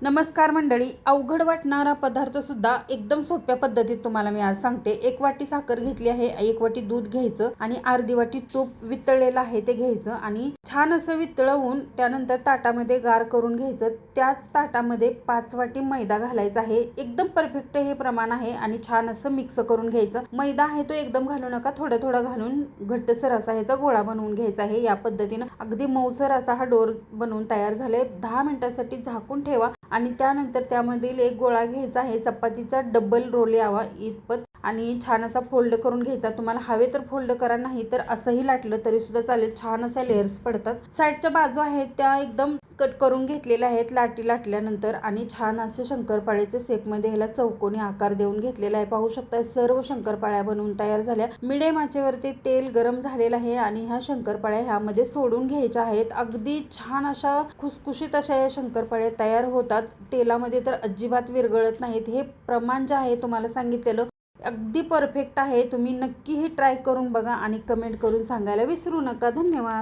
नमस्कार मंडळी, अवघड वाटणारा पदार्थ सुद्धा एकदम सोप्या पद्धतीत तुम्हाला मी आज सांगते। एक वाटी साखर घेतली आहे, एक वाटी दूध घ्यायचं आणि अर्धी वाटी तूप वितळलेलं आहे ते घ्यायचं आणि छान असं वितळवून त्यानंतर ताटामध्ये गार करून घ्यायचं। त्याच ताटामध्ये 5 वाटी मैदा घालायचा आहे। एकदम परफेक्ट हे प्रमाण आहे आणि छान असं मिक्स करून घ्यायचं। मैदा आहे तो एकदम घालू नका, थोडं थोडं घालून घट्टसर असा ह्याचा गोळा बनवून घ्यायचा आहे। या पद्धतीने अगदी मऊसर असा हा डोर बनवून तयार झाले। 10 मिनिटांसाठी झाकून ठेवा आणि त्यानंतर त्यामधील एक गोळा घ्यायचा आहे, चपातीचा डबल रोल यावा इतपत, आणि छान असा फोल्ड करून घ्यायचा। तुम्हाला हवे तर फोल्ड करा, नाही तर असंही लाटलं तरी सुद्धा चालेल। छान अशा लेयर्स पडतात। साईडच्या बाजू आहेत त्या एकदम कट करून घेतलेल्या आहेत लाटी लाटल्यानंतर, आणि छान असे शंकरपाळ्याच्या शेपमध्ये ह्याला चौकोनी आकार देऊन घेतलेला आहे। पाहू शकता सर्व शंकरपाळ्या बनवून तयार झाल्या। मिडियम आचेवरती तेल गरम झालेलं आहे आणि ह्या शंकरपाळ्या ह्यामध्ये सोडून घ्यायच्या आहेत। अगदी छान अशा खुसखुशीत अशा या शंकरपाळ्या तयार होतात। तेलामध्ये तर अजिबात विरघळत नाहीत। हे प्रमाण जे आहे तुम्हाला सांगितलेलं अगदी परफेक्ट आहे। तुम्ही नक्की हे ट्राय करून बघा आणि कमेंट करून सांगायला विसरू नका। धन्यवाद।